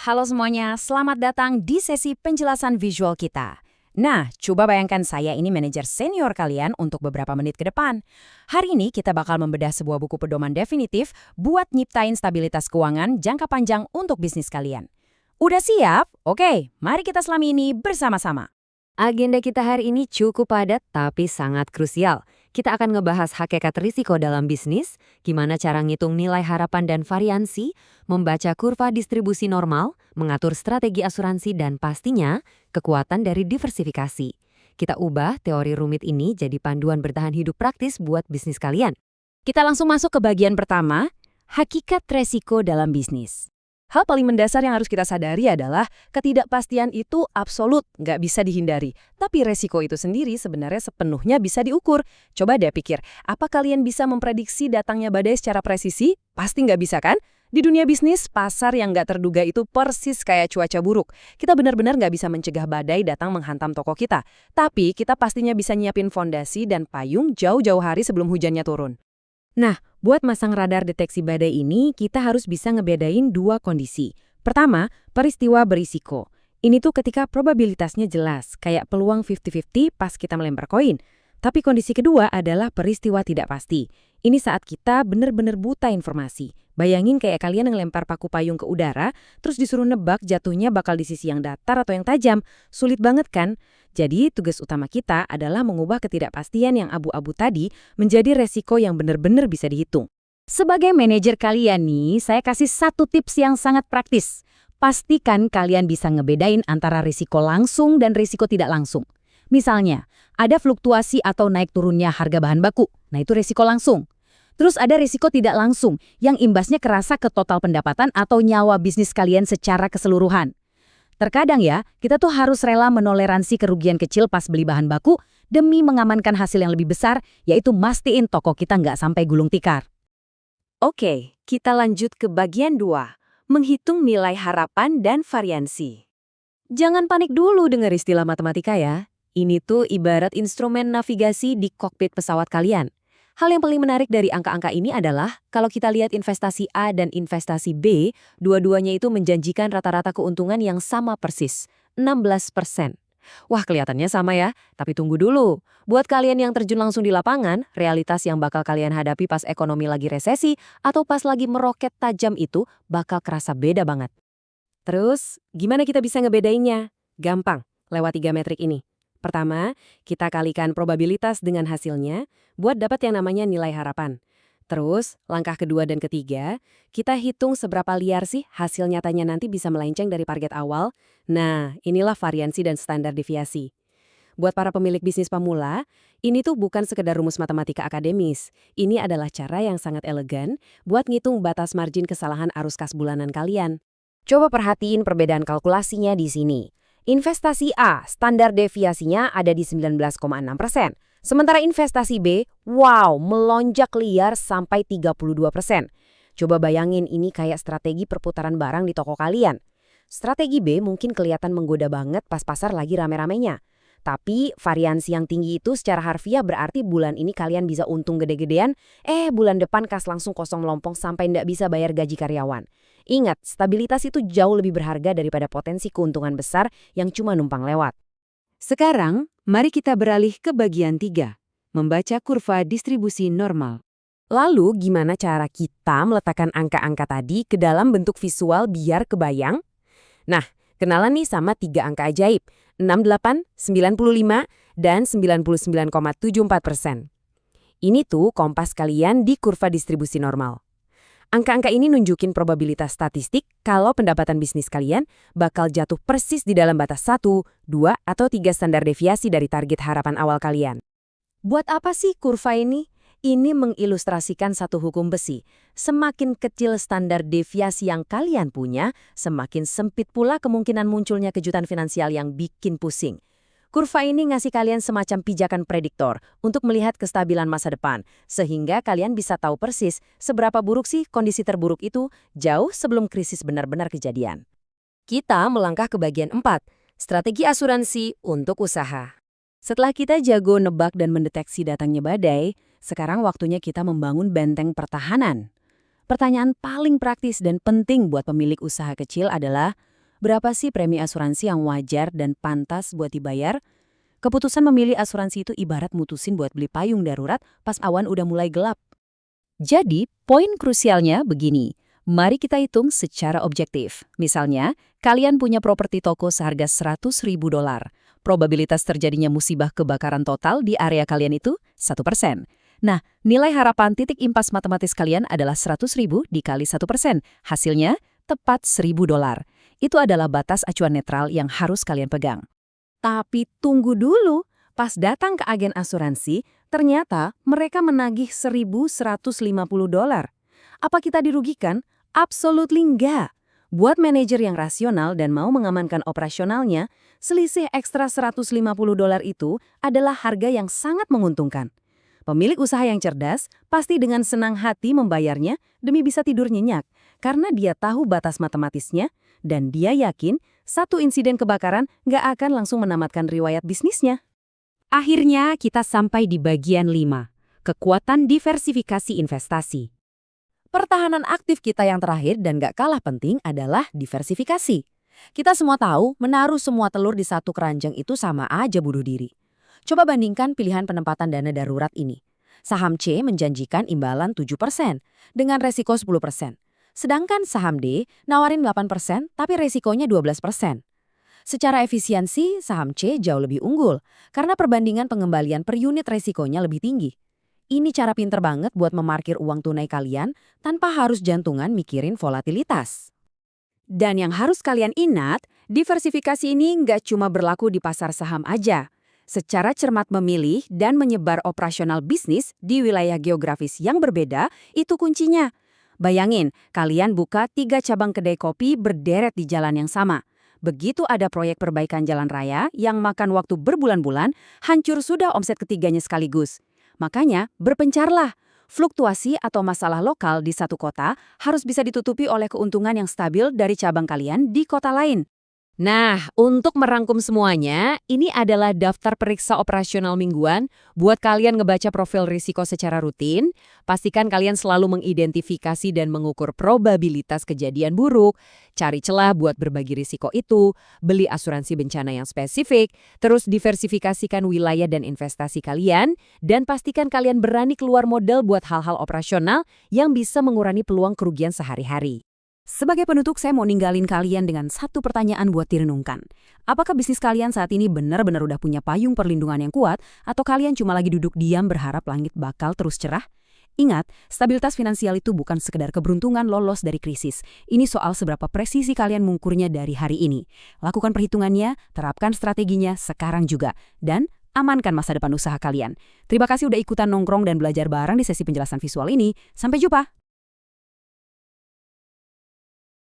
Halo semuanya, selamat datang di sesi penjelasan visual kita. Nah, coba bayangkan saya ini manajer senior kalian untuk beberapa menit ke depan. Hari ini kita bakal membedah sebuah buku pedoman definitif buat nyiptain stabilitas keuangan jangka panjang untuk bisnis kalian. Udah siap? Oke, mari kita selami ini bersama-sama. Agenda kita hari ini cukup padat tapi sangat krusial. Kita akan ngebahas hakikat risiko dalam bisnis, gimana cara ngitung nilai harapan dan variansi, membaca kurva distribusi normal, mengatur strategi asuransi, dan pastinya kekuatan dari diversifikasi. Kita ubah teori rumit ini jadi panduan bertahan hidup praktis buat bisnis kalian. Kita langsung masuk ke bagian pertama, hakikat resiko dalam bisnis. Hal paling mendasar yang harus kita sadari adalah ketidakpastian itu absolut, nggak bisa dihindari. Tapi resiko itu sendiri sebenarnya sepenuhnya bisa diukur. Coba deh pikir, apa kalian bisa memprediksi datangnya badai secara presisi? Pasti nggak bisa kan? Di dunia bisnis, pasar yang nggak terduga itu persis kayak cuaca buruk. Kita benar-benar nggak bisa mencegah badai datang menghantam toko kita. Tapi kita pastinya bisa nyiapin fondasi dan payung jauh-jauh hari sebelum hujannya turun. Nah, buat masang radar deteksi badai ini, kita harus bisa ngebedain dua kondisi. Pertama, peristiwa berisiko. Ini tuh ketika probabilitasnya jelas, kayak peluang 50-50 pas kita melempar koin. Tapi kondisi kedua adalah peristiwa tidak pasti. Ini saat kita bener-bener buta informasi. Bayangin kayak kalian ngelempar paku payung ke udara, terus disuruh nebak jatuhnya bakal di sisi yang datar atau yang tajam. Sulit banget kan? Jadi tugas utama kita adalah mengubah ketidakpastian yang abu-abu tadi menjadi resiko yang bener-bener bisa dihitung. Sebagai manajer kalian nih, saya kasih satu tips yang sangat praktis. Pastikan kalian bisa ngebedain antara risiko langsung dan risiko tidak langsung. Misalnya, ada fluktuasi atau naik turunnya harga bahan baku. Nah, itu risiko langsung. Terus ada risiko tidak langsung, yang imbasnya kerasa ke total pendapatan atau nyawa bisnis kalian secara keseluruhan. Terkadang ya, kita tuh harus rela menoleransi kerugian kecil pas beli bahan baku demi mengamankan hasil yang lebih besar, yaitu mastiin toko kita nggak sampai gulung tikar. Oke, kita lanjut ke bagian 2, menghitung nilai harapan dan variansi. Jangan panik dulu dengar istilah matematika ya. Ini tuh ibarat instrumen navigasi di kokpit pesawat kalian. Hal yang paling menarik dari angka-angka ini adalah kalau kita lihat investasi A dan investasi B, dua-duanya itu menjanjikan rata-rata keuntungan yang sama persis, 16%. Wah, kelihatannya sama ya, tapi tunggu dulu. Buat kalian yang terjun langsung di lapangan, realitas yang bakal kalian hadapi pas ekonomi lagi resesi atau pas lagi meroket tajam itu bakal kerasa beda banget. Terus, gimana kita bisa ngebedainnya? Gampang, lewat 3 metrik ini. Pertama, kita kalikan probabilitas dengan hasilnya buat dapat yang namanya nilai harapan. Terus, langkah kedua dan ketiga, kita hitung seberapa liar sih hasil nyatanya nanti bisa melenceng dari target awal. Nah, inilah variansi dan standar deviasi. Buat para pemilik bisnis pemula, ini tuh bukan sekedar rumus matematika akademis. Ini adalah cara yang sangat elegan buat ngitung batas margin kesalahan arus kas bulanan kalian. Coba perhatiin perbedaan kalkulasinya di sini. Investasi A, standar deviasinya ada di 19,6%. Sementara investasi B, wow, melonjak liar sampai 32%. Coba bayangin ini kayak strategi perputaran barang di toko kalian. Strategi B mungkin kelihatan menggoda banget pas pasar lagi rame-ramenya. Tapi variansi yang tinggi itu secara harfiah berarti bulan ini kalian bisa untung gede-gedean, bulan depan kas langsung kosong melompong sampai ndak bisa bayar gaji karyawan. Ingat, stabilitas itu jauh lebih berharga daripada potensi keuntungan besar yang cuma numpang lewat. Sekarang, mari kita beralih ke bagian 3, membaca kurva distribusi normal. Lalu, gimana cara kita meletakkan angka-angka tadi ke dalam bentuk visual biar kebayang? Nah, kenalan nih sama 3 angka ajaib, 68, 95, dan 99,74%. Ini tuh kompas kalian di kurva distribusi normal. Angka-angka ini nunjukin probabilitas statistik kalau pendapatan bisnis kalian bakal jatuh persis di dalam batas 1, 2, atau 3 standar deviasi dari target harapan awal kalian. Buat apa sih kurva ini? Ini mengilustrasikan satu hukum besi. Semakin kecil standar deviasi yang kalian punya, semakin sempit pula kemungkinan munculnya kejutan finansial yang bikin pusing. Kurva ini ngasih kalian semacam pijakan prediktor untuk melihat kestabilan masa depan, sehingga kalian bisa tahu persis seberapa buruk sih kondisi terburuk itu jauh sebelum krisis benar-benar kejadian. Kita melangkah ke bagian 4, strategi asuransi untuk usaha. Setelah kita jago nebak dan mendeteksi datangnya badai, sekarang waktunya kita membangun benteng pertahanan. Pertanyaan paling praktis dan penting buat pemilik usaha kecil adalah, Berapa sih premi asuransi yang wajar dan pantas buat dibayar? Keputusan memilih asuransi itu ibarat mutusin buat beli payung darurat pas awan udah mulai gelap. Jadi, poin krusialnya begini. Mari kita hitung secara objektif. Misalnya, kalian punya properti toko seharga $100.000. Probabilitas terjadinya musibah kebakaran total di area kalian itu 1%. Nah, nilai harapan titik impas matematis kalian adalah 100.000 dikali 1%. Hasilnya tepat $1.000. Itu adalah batas acuan netral yang harus kalian pegang. Tapi tunggu dulu, pas datang ke agen asuransi, ternyata mereka menagih $1.150. Apa kita dirugikan? Absolutely enggak. Buat manajer yang rasional dan mau mengamankan operasionalnya, selisih ekstra $150 itu adalah harga yang sangat menguntungkan. Pemilik usaha yang cerdas pasti dengan senang hati membayarnya demi bisa tidur nyenyak, karena dia tahu batas matematisnya, dan dia yakin satu insiden kebakaran nggak akan langsung menamatkan riwayat bisnisnya. Akhirnya kita sampai di bagian 5, kekuatan diversifikasi investasi. Pertahanan aktif kita yang terakhir dan gak kalah penting adalah diversifikasi. Kita semua tahu menaruh semua telur di satu keranjang itu sama aja bunuh diri. Coba bandingkan pilihan penempatan dana darurat ini. Saham C menjanjikan imbalan 7% dengan resiko 10%. Sedangkan saham D nawarin 8% tapi resikonya 12%. Secara efisiensi, saham C jauh lebih unggul karena perbandingan pengembalian per unit resikonya lebih tinggi. Ini cara pinter banget buat memarkir uang tunai kalian tanpa harus jantungan mikirin volatilitas. Dan yang harus kalian ingat, diversifikasi ini nggak cuma berlaku di pasar saham aja. Secara cermat memilih dan menyebar operasional bisnis di wilayah geografis yang berbeda, itu kuncinya. Bayangin, kalian buka 3 cabang kedai kopi berderet di jalan yang sama. Begitu ada proyek perbaikan jalan raya yang makan waktu berbulan-bulan, hancur sudah omset ketiganya sekaligus. Makanya, berpencarlah. Fluktuasi atau masalah lokal di satu kota harus bisa ditutupi oleh keuntungan yang stabil dari cabang kalian di kota lain. Nah, untuk merangkum semuanya, ini adalah daftar periksa operasional mingguan buat kalian ngebaca profil risiko secara rutin. Pastikan kalian selalu mengidentifikasi dan mengukur probabilitas kejadian buruk, cari celah buat berbagi risiko itu, beli asuransi bencana yang spesifik, terus diversifikasikan wilayah dan investasi kalian, dan pastikan kalian berani keluar modal buat hal-hal operasional yang bisa mengurangi peluang kerugian sehari-hari. Sebagai penutup, saya mau ninggalin kalian dengan satu pertanyaan buat direnungkan. Apakah bisnis kalian saat ini benar-benar udah punya payung perlindungan yang kuat, atau kalian cuma lagi duduk diam berharap langit bakal terus cerah? Ingat, stabilitas finansial itu bukan sekedar keberuntungan lolos dari krisis. Ini soal seberapa presisi kalian mengukurnya dari hari ini. Lakukan perhitungannya, terapkan strateginya sekarang juga, dan amankan masa depan usaha kalian. Terima kasih udah ikutan nongkrong dan belajar bareng di sesi penjelasan visual ini. Sampai jumpa!